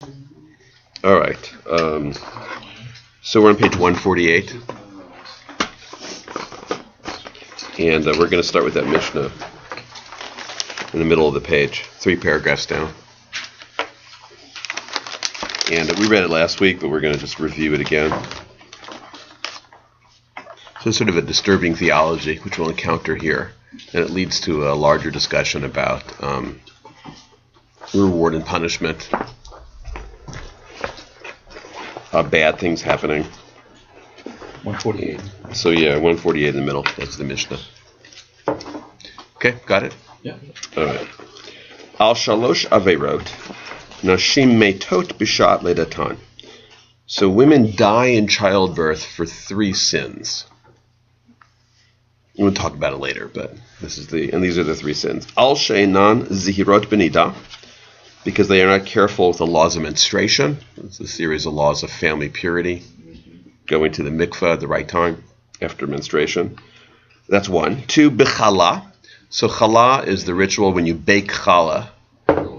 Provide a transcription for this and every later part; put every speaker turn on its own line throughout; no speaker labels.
All right. So we're on page 148. And we're going to start with that Mishnah in the middle of the page, 3 paragraphs down. And we read it last week, but we're going to just review it again. So it's sort of a disturbing theology, which we'll encounter here. And it leads to a larger discussion about reward and punishment, bad things happening.
148.
So yeah, 148 in the middle. That's the Mishnah. Okay, got it?
Yeah.
All right. Al shalosh averot, nashim metot bishat ledatan. So women die in childbirth for 3 sins. We'll talk about it later, but these are the 3 sins. Al she'enan zihirot benida, because they are not careful with the laws of menstruation. It's a series of laws of family purity. Going to the mikveh at the right time after menstruation. That's 1. 2, b'chala. So challah is the ritual when you bake challah.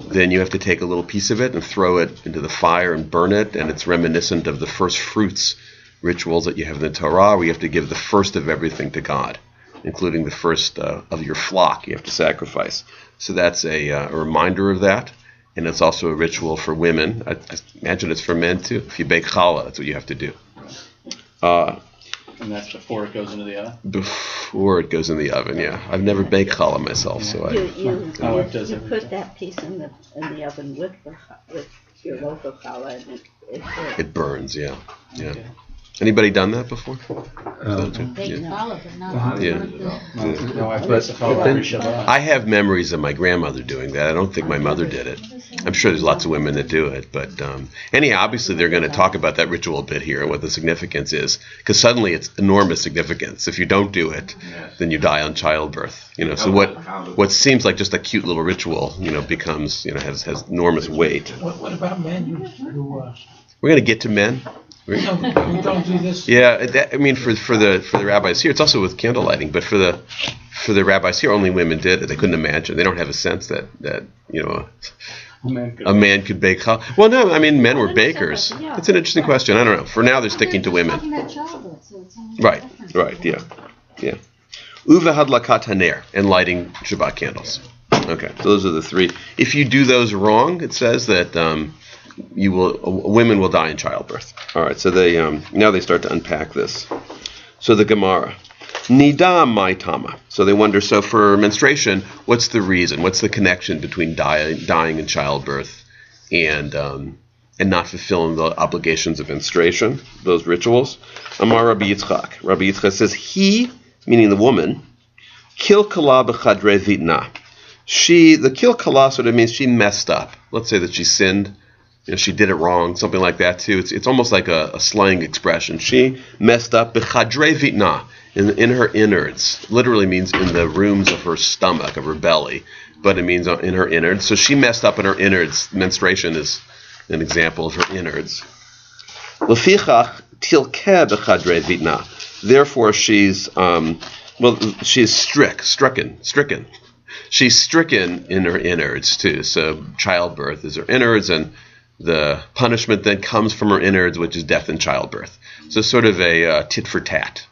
Then you have to take a little piece of it and throw it into the fire and burn it. And it's reminiscent of the first fruits rituals that you have in the Torah, where you have to give the first of everything to God, including the first of your flock you have to sacrifice. So that's a reminder of that. And it's also a ritual for women. I imagine it's for men too. If you bake challah, that's what you have to do.
And that's before it goes into the oven?
Before it goes in the oven, yeah. I've never baked challah myself, so
You put that piece in the oven with your local challah, and
it burns, yeah. Okay. Anybody done that before? I have memories of my grandmother doing that. I don't think my mother did it. I'm sure there's lots of women that do it, but anyhow, obviously they're going to talk about that ritual a bit here and what the significance is, because suddenly it's enormous significance. If you don't do it, then you die on childbirth. So what seems like just a cute little ritual, becomes, has enormous weight.
What about men who
we're going to get to men.
don't do this?
Yeah, for the rabbis here, it's also with candle lighting, but for the rabbis here, only women did it. They couldn't imagine. They don't have a sense that a man could bake challah. Well, no, men were bakers. It's an interesting question. I don't know. For now, they're sticking to women. Right, yeah. Uva hadlakat haner, and lighting Shabbat candles. Okay, so those are the 3. If you do those wrong, it says that women will die in childbirth. All right, so now they start to unpack this. So the Gemara, nida mai tama. So they wonder, so for menstruation, what's the reason? What's the connection between dying in childbirth and not fulfilling the obligations of menstruation, those rituals? Amar Rabbi Yitzchak. Rabbi Yitzchak says, he, meaning the woman, kil kala b'chadre vitna. The kil kala sort of means she messed up. Let's say that she sinned. She did it wrong, something like that too. It's almost like a slang expression. She messed up b'chadre vitna, in her innards. Literally means in the rooms of her stomach, of her belly, but it means in her innards. So she messed up in her innards. Menstruation is an example of her innards. Lefichach tilkeh b'chadre vitna. Therefore, she's stricken. She's stricken in her innards too. So childbirth is her innards, and the punishment then comes from her innards, which is death in childbirth. So sort of a tit for tat.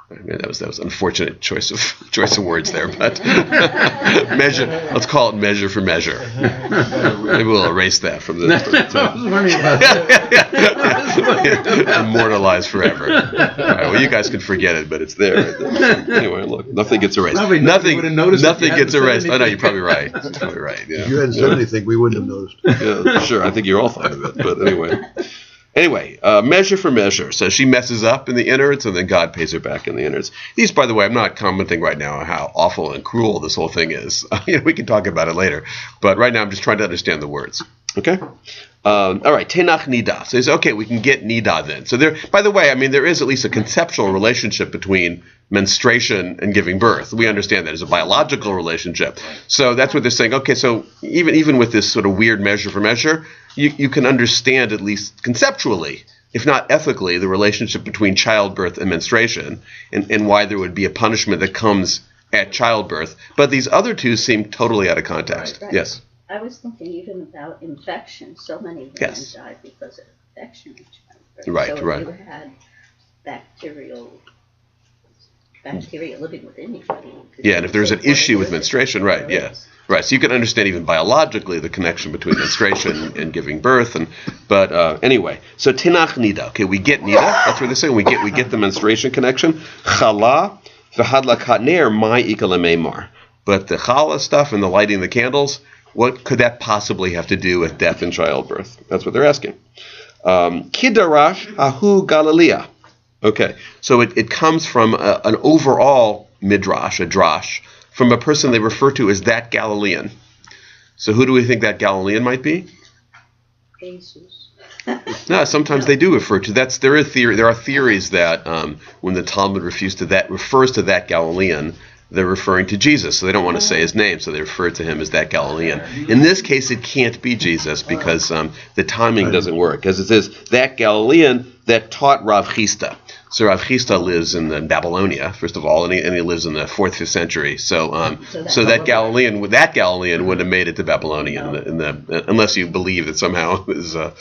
That was an unfortunate choice of words there, but measure. Let's call it measure for measure. Maybe we'll erase that from the.
I was wondering about that.
Immortalized forever. All right, well, you guys can forget it, but it's there. Anyway, look, nothing gets erased. Nothing gets erased. I know, you're probably right. Yeah.
If you hadn't said anything, we wouldn't have noticed.
Yeah, sure. I think you're all fine with it, but anyway. Measure for measure. So she messes up in the innards, and then God pays her back in the innards. These, by the way, I'm not commenting right now on how awful and cruel this whole thing is. We can talk about it later. But right now, I'm just trying to understand the words. Okay? All right, tenach nida. So he says, okay, we can get nida then. So there, by the way, there is at least a conceptual relationship between menstruation and giving birth. We understand that as a biological relationship. So that's what they're saying. Okay, so even with this sort of weird measure for measure, you can understand, at least conceptually, if not ethically, the relationship between childbirth and menstruation, and why there would be a punishment that comes at childbirth. But these other two seem totally out of context.
Right.
Yes?
I was thinking even about infection. So many women
Yes.
died because of infection in childbirth.
Right,
so
right.
if you had bacteria living with anybody. you could
Yeah, and if there's an
take what
issue
it
with
is.
menstruation, right,
There
yeah.
is.
Right, so you can understand even biologically the connection between menstruation and giving birth, but anyway, so tinach nida. Okay, we get nida. That's what they're saying. We get the menstruation connection. Chala v'hadlakat ner mai ikala meimar. But the challah stuff and the lighting the candles, what could that possibly have to do with death and childbirth? That's what they're asking. Kidarash ahu Galileah. Okay, so it comes from an overall midrash, a drash, from a person they refer to as that Galilean. So who do we think that Galilean might be?
Jesus.
No, sometimes they do refer to there are theories that when the Talmud refers to that Galilean, they're referring to Jesus, so they don't want to say his name, so they refer to him as that Galilean. In this case, it can't be Jesus because the timing doesn't work, because it says that Galilean that taught Rav Chisda. So Rav Chisda lives in Babylonia, first of all, and he lives in the 4th, 5th century. So that Galilean would have made it to Babylonia, unless you believe that somehow it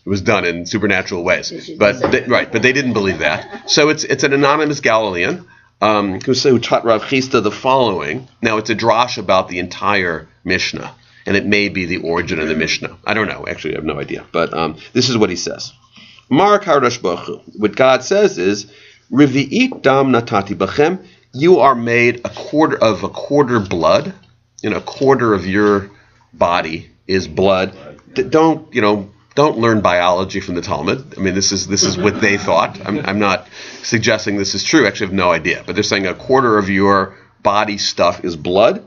was done in supernatural ways. But they didn't believe that. So it's an anonymous Galilean who taught Rav Chisda the following. Now it's a drash about the entire Mishnah, and it may be the origin of the Mishnah. I don't know. Actually, I have no idea. But this is what he says. Mar Kadosh Baruch Hu. What God says is, Rivi'it dam natati bachem. You are made a quarter blood. A quarter of your body is blood. Don't learn biology from the Talmud. I mean, this is what they thought. I'm not suggesting this is true. Actually, I have no idea. But they're saying a quarter of your body stuff is blood.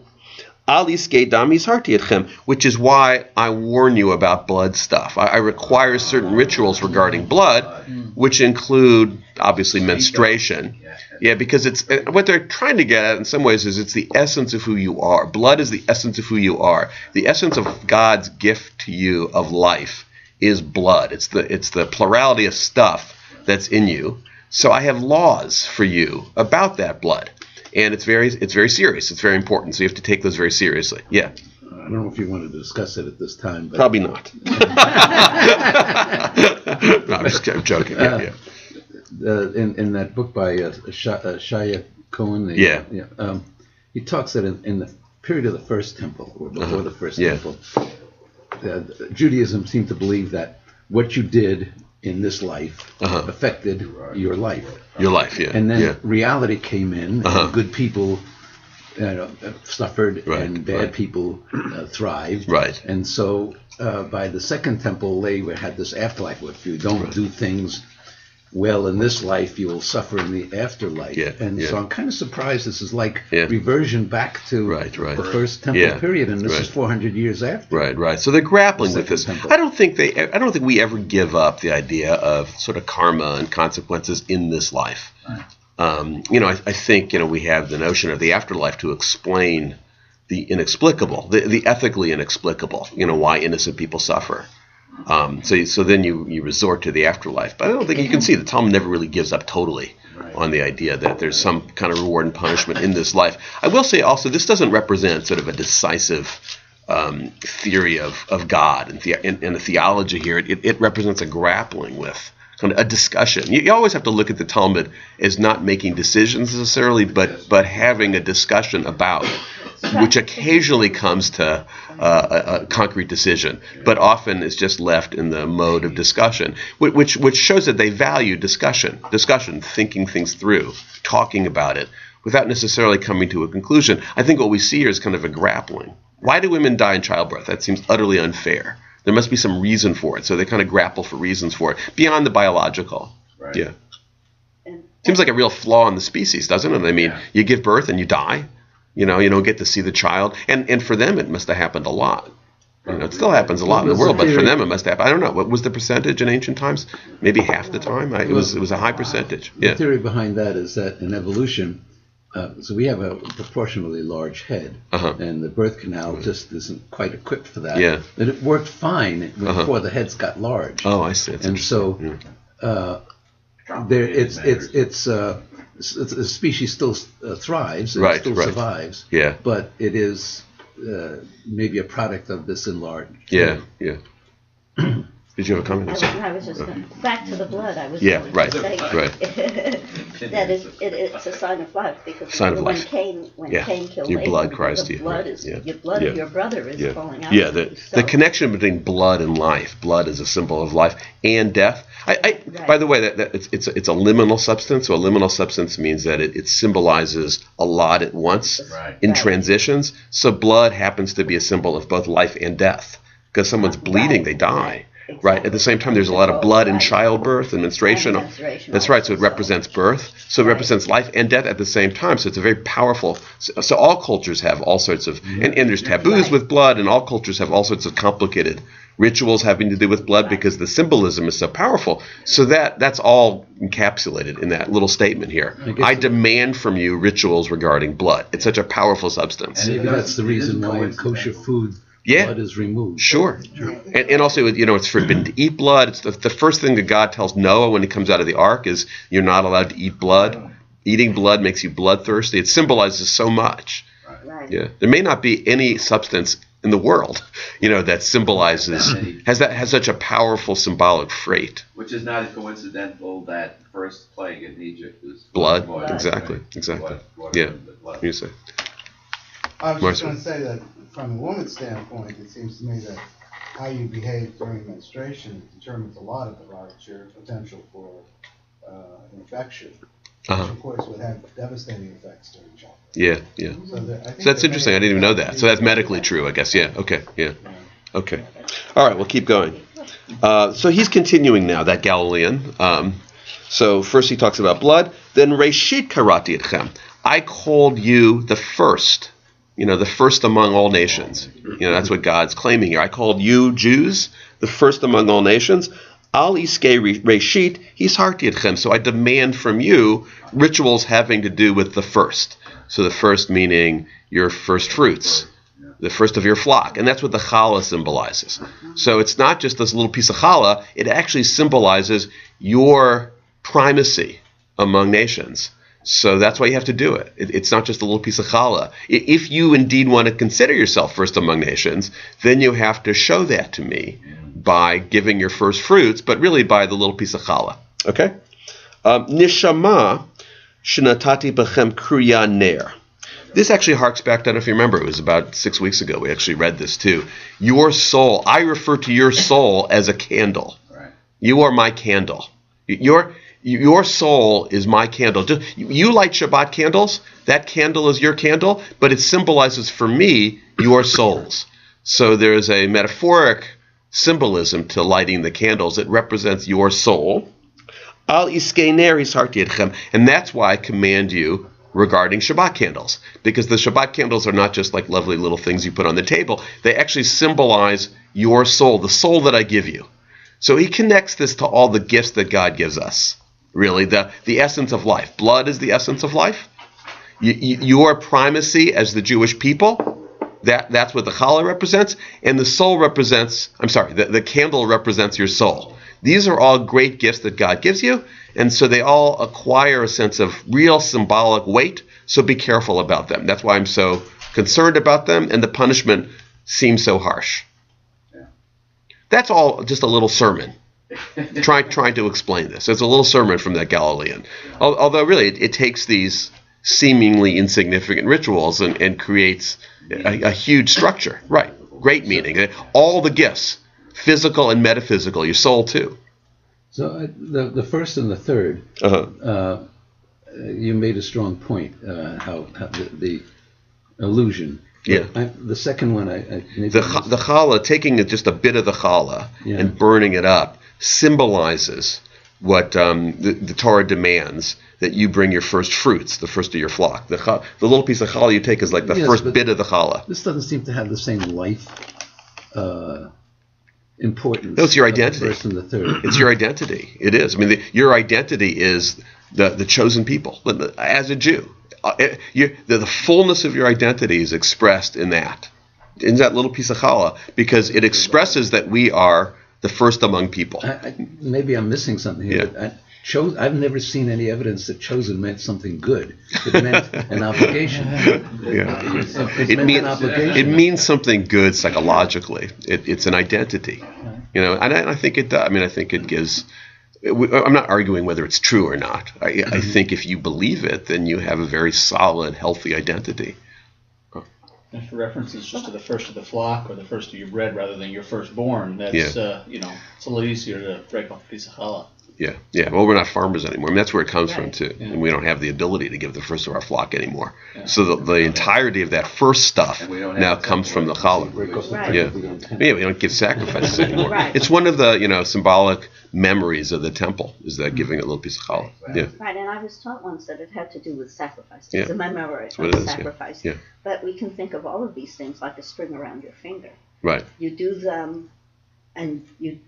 Which is why I warn you about blood stuff. I require certain rituals regarding blood, which include, obviously, menstruation. Yeah, because it's what they're trying to get at in some ways is it's the essence of who you are. Blood is the essence of who you are. The essence of God's gift to you of life is blood. It's the plurality of stuff that's in you. So I have laws for you about that blood. And it's very serious. It's very important. So you have to take those very seriously. Yeah.
I don't know if you want to discuss it at this time. But
probably not. No, I'm joking. Yeah.
In that book by Shaya Cohen, he talks that in the period of the First Temple, or before the First Temple, Judaism seemed to believe that what you did in this life affected your life.
Your life, yeah.
And then reality came in, and good people suffered, and bad people thrived.
Right.
And so by the Second Temple, they had this afterlife. If you don't do things well in this life, you will suffer in the afterlife. So I'm kind of surprised this is like reversion back to the First Temple period, and this is 400 years after.
Right. So they're grappling with this. I don't think we ever give up the idea of sort of karma and consequences in this life. I think we have the notion of the afterlife to explain the inexplicable, the ethically inexplicable. Why innocent people suffer. So then you resort to the afterlife. But I don't think you can see the Talmud never really gives up totally on the idea that there's some kind of reward and punishment in this life. I will say also this doesn't represent sort of a decisive theory of God and a theology here. It represents a grappling with kind of a discussion. You always have to look at the Talmud as not making decisions necessarily, but having a discussion about, which occasionally comes to a concrete decision, but often is just left in the mode of discussion, which shows that they value discussion, thinking things through, talking about it, without necessarily coming to a conclusion. I think what we see here is kind of a grappling. Why do women die in childbirth? That seems utterly unfair. There must be some reason for it, so they kind of grapple for reasons for it, beyond the biological. Right. Yeah. Seems like a real flaw in the species, doesn't it? I mean, you give birth and you die. You don't get to see the child. And for them, it must have happened a lot. It still happens a lot in the world, but for them, it must have. I don't know. What was the percentage in ancient times? Maybe half the time? It was a high percentage.
The theory behind that is that in evolution, so we have a proportionally large head, and the birth canal just isn't quite equipped for that.
Yeah.
But it worked fine before the heads got large.
Oh, I see.
And so the species still thrives and still survives.
Yeah.
But it is maybe a product of this enlarged.
Yeah. Did you have a comment?
I was just going back to the blood. I was
Yeah,
going
right,
to say
right.
that it's a sign of life because
Sign of
when
life.
Cain killed
Your
Abel,
blood cries to you.
blood is your blood of your brother is falling out.
Yeah,
of you.
the connection between blood and life. Blood is a symbol of life and death. By the way, that it's a liminal substance. So a liminal substance means that it symbolizes a lot at once in transitions. So blood happens to be a symbol of both life and death. Because someone's bleeding, they die. Exactly. Right. At the same time, there's a lot of blood in childbirth and menstruation. That's right. So it represents birth. So it represents life and death at the same time. So it's a very powerful. So all cultures have all sorts of, and there's taboos with blood, and all cultures have all sorts of complicated rituals having to do with blood because the symbolism is so powerful. So that's all encapsulated in that little statement here. I demand from you rituals regarding blood. It's such a powerful substance.
And maybe that's the reason why in kosher food, blood is removed.
Sure. And also, it's forbidden to eat blood. It's the first thing that God tells Noah when he comes out of the ark is you're not allowed to eat blood. Eating blood makes you bloodthirsty. It symbolizes so much.
Right.
Yeah. There may not be any substance in the world, that symbolizes, has such a powerful symbolic freight.
Which is not coincidental that first plague in Egypt is
blood.
Water.
Exactly. Yeah. You say.
I was just going to say that from a woman's standpoint, it seems to me that how you behave during menstruation determines a lot about your potential for infection, which of course would have devastating effects during childbirth.
Yeah.
So
that's interesting. I didn't even know that. So that's medically true, I guess. Yeah. Okay. Yeah. Okay. All right. We'll keep going. So he's continuing now, that Galilean. So first he talks about blood. Then Reshit karati etchem. I called you the first. The first among all nations. That's what God's claiming here. I called you Jews the first among all nations. Al iske reshit hisarti etchem. So I demand from you rituals having to do with the first. So the first meaning your first fruits, the first of your flock. And that's what the challah symbolizes. So it's not just this little piece of challah. It actually symbolizes your primacy among nations. So that's why you have to do it. It's not just a little piece of challah. If you indeed want to consider yourself first among nations, then you have to show that to me by giving your first fruits, but really by the little piece of challah. Okay? Nishama shenatati bechem kriya ner. This actually harks back, I don't know if you remember, it was about 6 weeks ago. We actually read this too. Your soul, I refer to your soul as a candle. Right. You are my candle. Your soul is my candle. You light Shabbat candles. That candle is your candle, but it symbolizes for me your souls. So there's a metaphoric symbolism to lighting the candles. It represents your soul. Al iskei ner hisarti etchem. And that's why I command you regarding Shabbat candles. Because the Shabbat candles are not just like lovely little things you put on the table. They actually symbolize your soul, the soul that I give you. So he connects this to all the gifts that God gives us. Really, the essence of life. Blood is the essence of life. Your primacy as the Jewish people, that's what the challah represents. And the soul represents, the candle represents your soul. These are all great gifts that God gives you. And so they all acquire a sense of real symbolic weight. So be careful about them. That's why I'm so concerned about them. And the punishment seems so harsh. Yeah. That's all just a little sermon. trying to explain this. It's a little sermon from that Galilean. Although really it takes these seemingly insignificant rituals and creates a huge structure. Right. Great meaning. All the gifts, physical and metaphysical, your soul too.
So the first and the third, you made a strong point, how the illusion.
Yeah.
The second one,
the challah, taking just a bit of the challah and burning it up, symbolizes what the Torah demands, that you bring your first fruits, the first of your flock. The little piece of challah you take is like the first bit of the challah.
This doesn't seem to have the same life importance.
No, it's your identity.
The first and the third.
It's your identity. It is. Your identity is the chosen people. As a Jew, the fullness of your identity is expressed in that little piece of challah, because it expresses that we are the first among people.
Maybe I'm missing something here.
Yeah.
I've never seen any evidence that chosen meant something good. It meant an obligation.
It means something good psychologically. It's an identity, and I think it does. I mean, I think it gives. I'm not arguing whether it's true or not. I think if you believe it, then you have a very solid, healthy identity.
And for references just to the first of the flock or the first of your bread rather than your firstborn, that's it's a little easier to break off a piece of challah.
Yeah. Well, we're not farmers anymore. I mean, that's where it comes from too, and we don't have the ability to give the first of our flock anymore. Yeah. So the entirety of that first stuff now comes from the challah. We don't give sacrifices anymore. It's one of the symbolic memories of the temple is that giving a little piece of challah.
Right, and I was taught once that it had to do with sacrifice. It's a memory of sacrifice.
Yeah.
But we can think of all of these things like a string around your finger.
Right.
You do them, and you.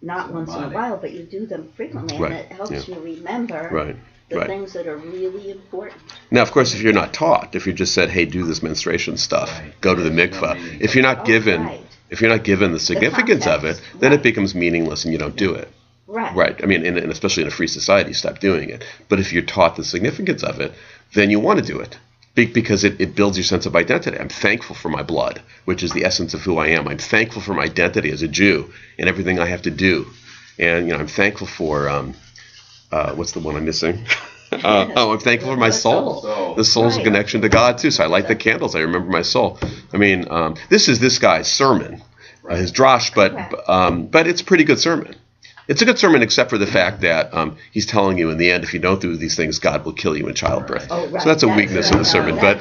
Not once in a while, but you do them frequently, and it helps you remember the things that are really important.
Now, of course, if you're not taught, if you're just said, "Hey, do this menstruation stuff, go to the mikvah," if you're not given the significance of it, then it becomes meaningless, and you don't do it. Right. I mean, and especially in a free society, stop doing it. But if you're taught the significance of it, then you want to do it. Because it builds your sense of identity. I'm thankful for my blood, which is the essence of who I am. I'm thankful for my identity as a Jew and everything I have to do. And I'm thankful for what's the one I'm missing? I'm thankful for my soul. The soul's a connection to God too. So I light the candles. I remember my soul. I mean, this is this guy's sermon, his drash, but it's a pretty good sermon. It's a good sermon, except for the fact that he's telling you in the end, if you don't do these things, God will kill you in childbirth. So that's a weakness in the sermon. But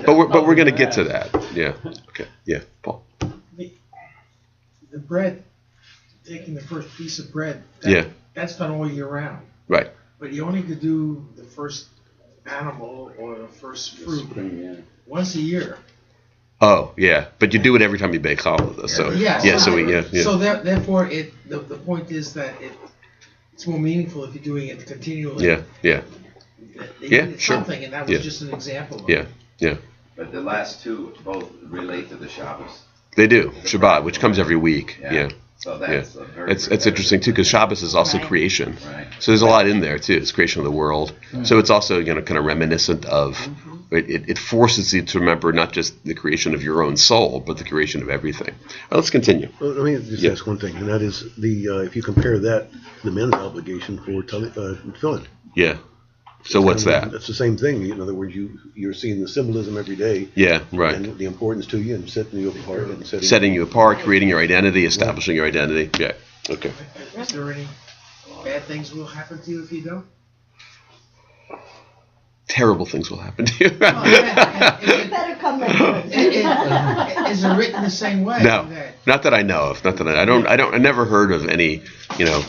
but we're going to get to that. Yeah. Okay. Yeah. Paul.
The bread, taking the first piece of bread. That's done all year round.
Right.
But you only could do the first animal or the first fruit once a year.
Oh yeah, but you do it every time you bake challah, though. So
So therefore, the point is that it's more meaningful if you're doing it continually.
Yeah.
Something, and that was just an example.
Yeah.
But the last two both relate to the Shabbos.
They do Shabbat, which comes every week. Yeah.
So that's
it's interesting too, because Shabbos is also creation. Right. So there's a lot in there too. It's creation of the world. So it's also kind of reminiscent of. It forces you to remember not just the creation of your own soul, but the creation of everything. Let's continue.
Well, let me just ask one thing, and that is if you compare that to the men's obligation for tefillin.
Yeah. So what's that?
That's the same thing. In other words, you're seeing the symbolism every day.
Yeah, right.
And the importance to you and setting you apart and
setting you apart, creating your identity, establishing your identity. Yeah. Okay.
Is there any bad things will happen to you if you don't?
Terrible things will happen to you.
You better come later.
Is it written the same way?
No, not that I know of. Not that I never heard of any,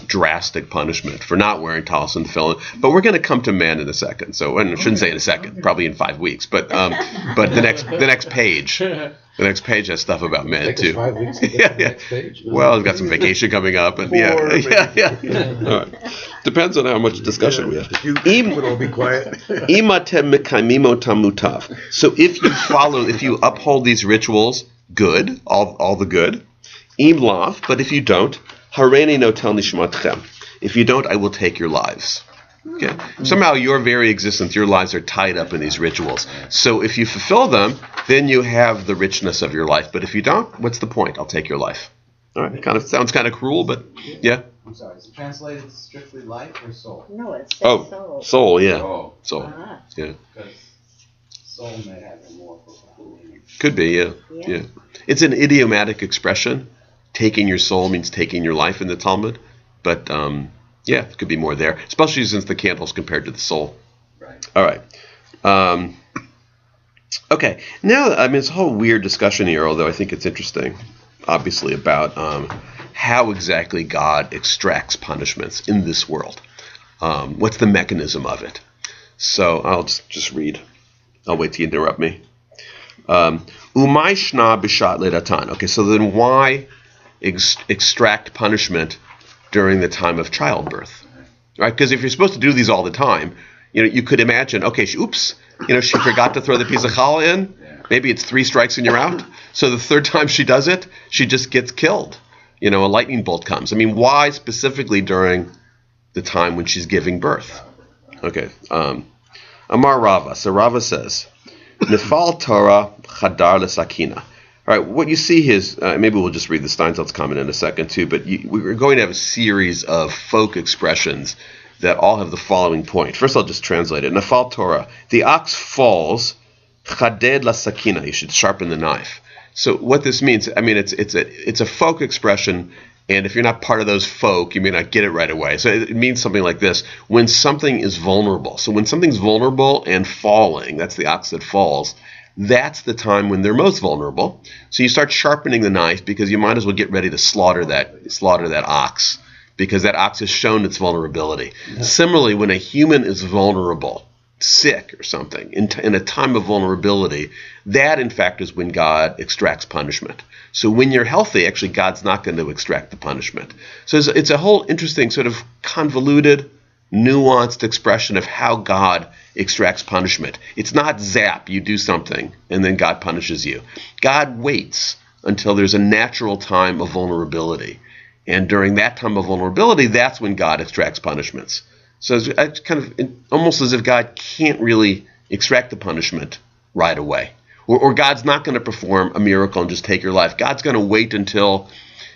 drastic punishment for not wearing talis and tefillin. But we're going to come to men in a second. So I shouldn't say in a second, probably in 5 weeks. But the next page. The next page has stuff about men too.
5 weeks to get to the next page.
Well, I've got some vacation coming up, and All right. Depends on how much discussion we have.
Would all be quiet.
So if you uphold these rituals, good, all the good. Im lav, but if you don't, hareni notel nishmatchem. If you don't, I will take your lives. Okay. Somehow your very existence, your lives are tied up in these rituals. So if you fulfill them, then you have the richness of your life. But if you don't, what's the point? I'll take your life. All right. Sounds kind of cruel, but yeah.
I'm sorry. Is it translated strictly life or soul?
No, it's soul.
Soul, yeah. Soul. Yeah.
Because soul may have a more profound meaning.
Could be, yeah. It's an idiomatic expression. Taking your soul means taking your life in the Talmud. But there could be more there, especially since the candle's compared to the soul.
Right.
All right. Okay. Now, it's a whole weird discussion here, although I think it's interesting, obviously, about how exactly God extracts punishments in this world. What's the mechanism of it? So I'll just read. I'll wait till you interrupt me. Umay shna b'shat le'datan. Okay, so then why extract punishment during the time of childbirth? Right? Because if you're supposed to do these all the time, you could imagine, okay, she forgot to throw the piece of challah in. Maybe it's 3 strikes and you're out. So the third time she does it, she just gets killed. A lightning bolt comes. Why specifically during the time when she's giving birth. Okay. Amar Rava. So Rava says, Nifal Torah Chadar L'Sakina. All right, what you see is, maybe we'll just read the Steinsaltz comment in a second too, but we're going to have a series of folk expressions that all have the following point. First, I'll just translate it. Nifal Torah. The ox falls, Chaded L'Sakina. You should sharpen the knife. So what this means, I mean, it's a folk expression, and if you're not part of those folk, you may not get it right away. So it means something like this: when something is vulnerable. So when something's vulnerable and falling, that's the ox that falls. That's the time when they're most vulnerable. So you start sharpening the knife because you might as well get ready to slaughter that ox, because that ox has shown its vulnerability. Yeah. Similarly, when a human is vulnerable, sick or something, in a time of vulnerability, that in fact is when God extracts punishment. So when you're healthy, actually God's not going to extract the punishment. So it's a whole interesting sort of convoluted, nuanced expression of how God extracts punishment. It's not zap, you do something, and then God punishes you. God waits until there's a natural time of vulnerability. And during that time of vulnerability, that's when God extracts punishments. So it's kind of almost as if God can't really extract the punishment right away. Or God's not going to perform a miracle and just take your life. God's going to wait until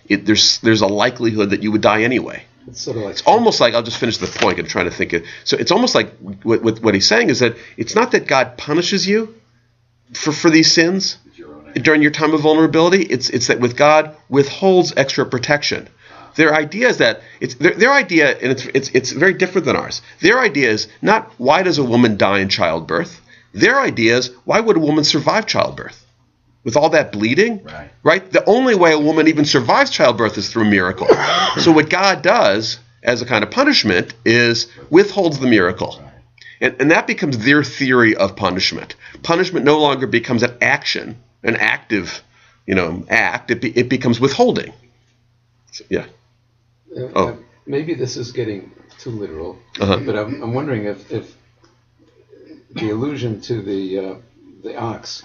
there's a likelihood that you would die anyway.
It's sort of like,
it's almost like, I'll just finish the point. I'm trying to think it. So it's almost like what he's saying is that it's not that God punishes you for these sins during your time of vulnerability. It's that with God withholds extra protection. Their idea is that their idea, and it's very different than ours. Their idea is not why does a woman die in childbirth. Their idea is why would a woman survive childbirth? With all that bleeding, right? The only way a woman even survives childbirth is through a miracle. So what God does as a kind of punishment is withholds the miracle. And that becomes their theory of punishment. Punishment no longer becomes an action, an active, act. It becomes withholding. So, yeah.
Maybe this is getting too literal, but I'm wondering if the allusion to the ox,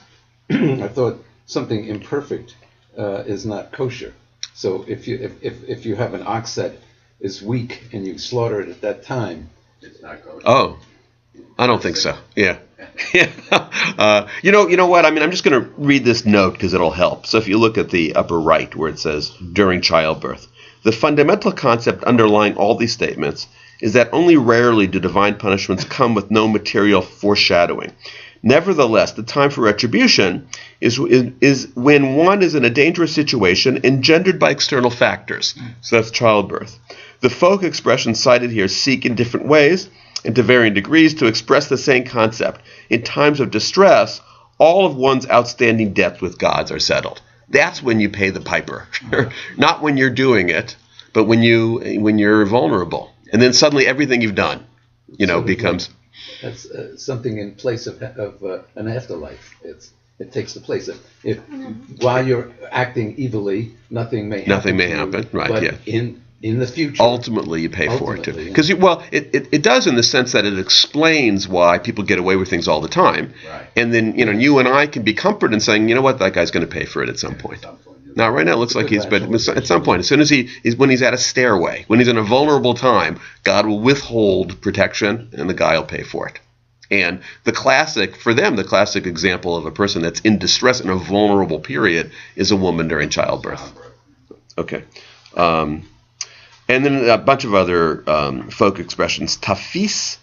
I thought something imperfect is not kosher. So if you have an ox that is weak and you slaughter it at that time,
it's not kosher.
Oh, I don't think so. Yeah. Yeah. You know what? I mean, I'm just going to read this note because it'll help. So if you look at the upper right where it says during childbirth, the fundamental concept underlying all these statements is that only rarely do divine punishments come with no material foreshadowing. Nevertheless, the time for retribution is when one is in a dangerous situation engendered by external factors. So that's childbirth. The folk expressions cited here seek in different ways and to varying degrees to express the same concept. In times of distress, all of one's outstanding debts with gods are settled. That's when you pay the piper. Not when you're doing it, but when you're vulnerable. And then suddenly everything you've done, becomes...
That's something in place of an afterlife. It takes the place of while you're acting evilly, nothing may happen. Right?
But
yeah. In the future,
ultimately you pay for it too. Because it does in the sense that it explains why people get away with things all the time.
Right.
And then you and I can be comforted in saying, you know what, that guy's going to pay for it at some point. Now, right now, it looks like but at some point, as soon as when he's at a stairway, when he's in a vulnerable time, God will withhold protection, and the guy will pay for it. And the classic example of a person that's in distress in a vulnerable period is a woman during childbirth. Okay. And then a bunch of other folk expressions. Tafesh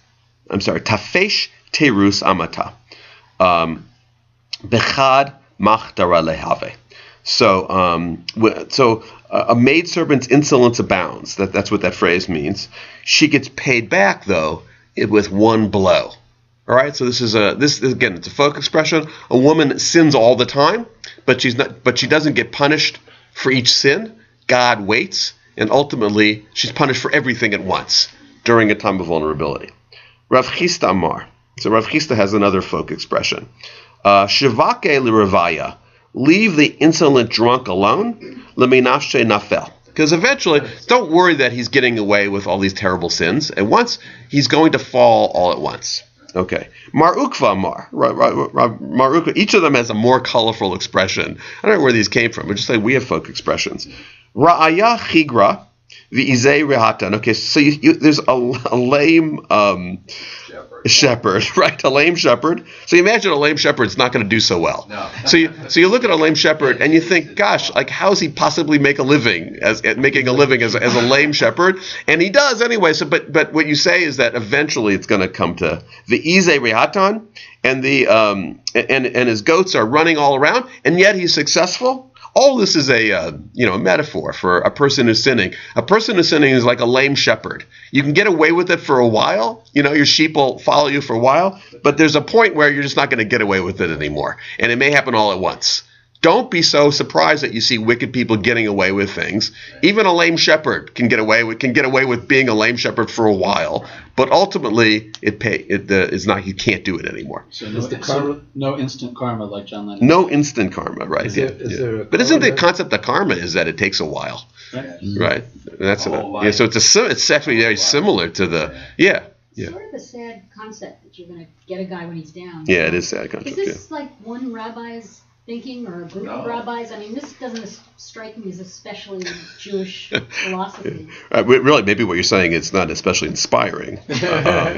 terus amata. Bechad machdara lehave. So a maidservant's insolence abounds. That's what that phrase means. She gets paid back, though, with one blow. All right. So this again, it's a folk expression. A woman sins all the time, but she doesn't get punished for each sin. God waits, and ultimately she's punished for everything at once during a time of vulnerability. Rav Chisda Amar. So Rav Chisda has another folk expression. Shivake l'revaya. Leave the insolent drunk alone, leminashe nafel. Because eventually, don't worry that he's getting away with all these terrible sins. At once, he's going to fall all at once. Okay. Mar ukva amar. Mar ukva. Each of them has a more colorful expression. I don't know where these came from, but just like we have folk expressions. Ra'aya chigra V'izei rehatan. Okay, so there's a lame shepherd, right? A lame shepherd. So you imagine a lame shepherd's not going to do so well.
No.
So you look at a lame shepherd and you think, gosh, like how does he possibly make a living as a lame shepherd? And he does anyway. So, but what you say is that eventually it's going to come to v'izei rehatan, and and his goats are running all around, and yet he's successful. All this is a metaphor for a person who's sinning. A person who's sinning is like a lame shepherd. You can get away with it for a while. Your sheep will follow you for a while, but there's a point where you're just not going to get away with it anymore, and it may happen all at once. Don't be so surprised that you see wicked people getting away with things. Even a lame shepherd can get away with being a lame shepherd for a while, but ultimately it's not. You can't do it anymore.
So no instant karma, like John Lennon.
No instant karma, right? But isn't the concept of karma is that it takes a while, right? That's it. So it's actually very similar to the
Sort of a sad concept that you're going to get a guy when he's down.
Yeah, it is sad concept.
Is this like one rabbi's thinking or a group of rabbis? I mean, this doesn't strike me as especially Jewish philosophy.
Really, maybe what you're saying is not especially inspiring. Well,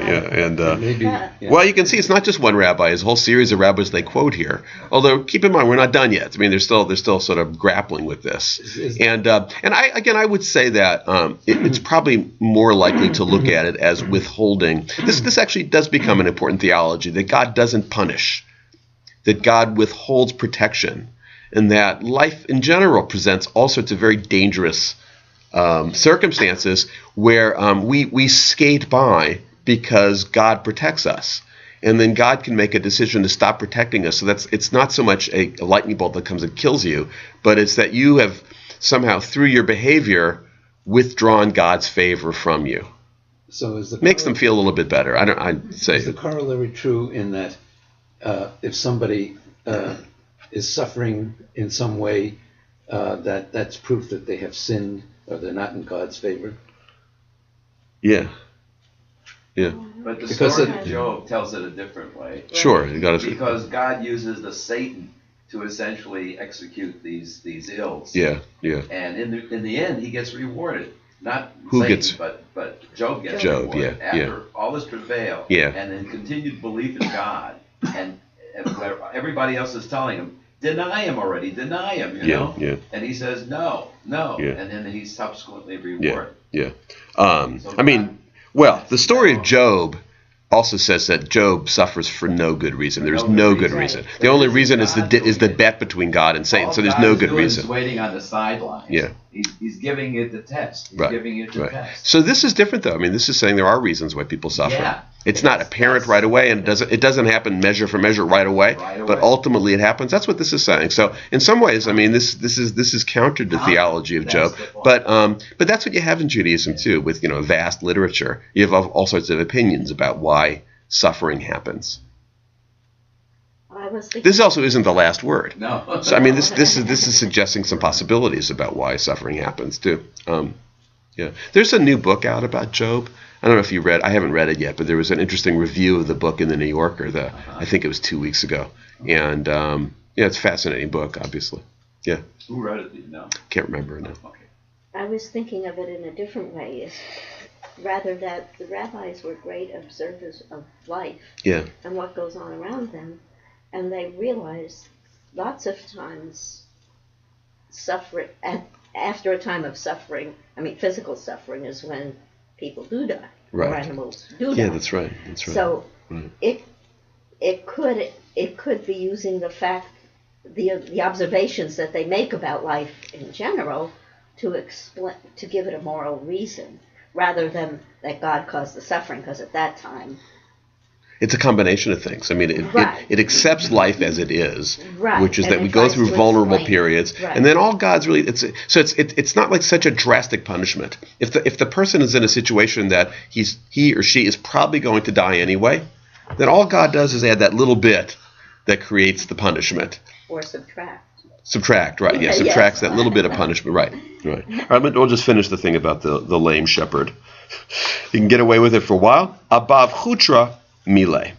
you can see it's not just one rabbi. It's a whole series of rabbis they quote here. Although, keep in mind, we're not done yet. I mean, they're still sort of grappling with this. And I would say that it's probably more likely to look at it as withholding. This actually does become an important theology, that God doesn't punish, that God withholds protection, and that life in general presents all sorts of very dangerous circumstances where we skate by because God protects us. And then God can make a decision to stop protecting us. So it's not so much a lightning bolt that comes and kills you, but it's that you have somehow, through your behavior, withdrawn God's favor from you.
So
makes them feel a little bit better. I'd say.
Is the corollary true in that if somebody is suffering in some way, that's proof that they have sinned or they're not in God's favor?
Yeah.
But the story of Job tells it a different way.
Sure,
because God uses the Satan to essentially execute these ills.
Yeah.
And in the end, he gets rewarded. Not
Who
Satan,
gets?
But Job gets
Job,
rewarded
yeah,
after all this travail.
Yeah.
And then continued belief in God, and where everybody else is telling him, deny him already, deny him, you know?
Yeah.
And he says, no.
Yeah.
And then he's subsequently rewarded.
Yeah. The story of Job also says that Job suffers for no good reason. There's no good reason. The only reason is the bet between God and Satan. So there's no good reason.
He's waiting on the sidelines.
Yeah.
He's giving it the test. He's giving it the test.
So this is different, though. I mean, this is saying there are reasons why people suffer.
Yeah.
It's not apparent right away, and it doesn't happen measure for measure right away. But ultimately it happens. That's what this is saying. So in some ways, I mean, this is counter to theology of Job. But that's what you have in Judaism too, with vast literature. You have all sorts of opinions about why suffering happens. This also isn't the last word.
No.
So I mean, this is suggesting some possibilities about why suffering happens too. There's a new book out about Job. I don't know if you read. I haven't read it yet, but there was an interesting review of the book in the New Yorker. I think it was 2 weeks ago, and it's a fascinating book, obviously. Yeah.
Who wrote it? Do you know?
Can't remember now.
Okay.
I was thinking of it in a different way. Is rather that the rabbis were great observers of life and what goes on around them, and they realized lots of times after a time of suffering, I mean physical suffering, is when people do die, or animals do die.
Yeah, that's right.
So it could be using the observations that they make about life in general to give it a moral reason, rather than that God caused the suffering, because at that time
it's a combination of things. I mean, it accepts life as it is, which is that we go through vulnerable periods, and then all God's really it's not like such a drastic punishment. If the person is in a situation that he or she is probably going to die anyway, then all God does is add that little bit that creates the punishment.
Or subtract.
Subtract, right? Yeah, subtracts that little bit of punishment, right? All right, we'll just finish the thing about the lame shepherd. You can get away with it for a while. Abav chutra mile.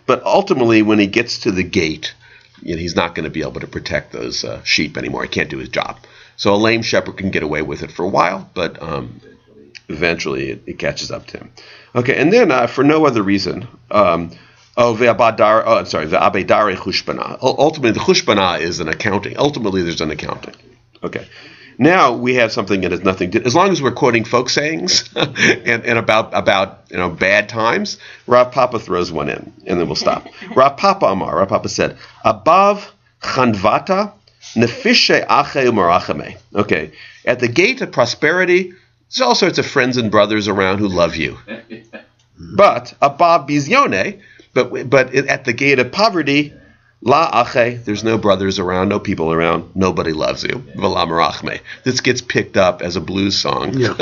But ultimately, when he gets to the gate, he's not going to be able to protect those sheep anymore. He can't do his job. So a lame shepherd can get away with it for a while, but eventually it catches up to him. Okay, and then for no other reason, ultimately the chushbana is an accounting. Ultimately, there's an accounting. Okay. Now we have something that has nothing to, as long as we're quoting folk sayings and about bad times, Rav Papa throws one in, and then we'll stop. Rav Papa said, Abav chanvata nefishe ache umarachame. Okay, at the gate of prosperity, there's all sorts of friends and brothers around who love you. But Abav bizyone, but at the gate of poverty, La ache, there's no brothers around, no people around, nobody loves you. V'la marachme. This gets picked up as a blues song. Yeah.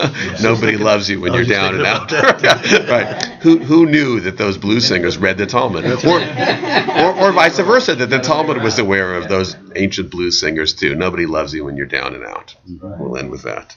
Nobody loves you when you're down and out. Right. Who knew that those blues singers read the Talmud? Or vice versa, that the Talmud was aware of those ancient blues singers too. Nobody loves you when you're down and out. We'll end with that.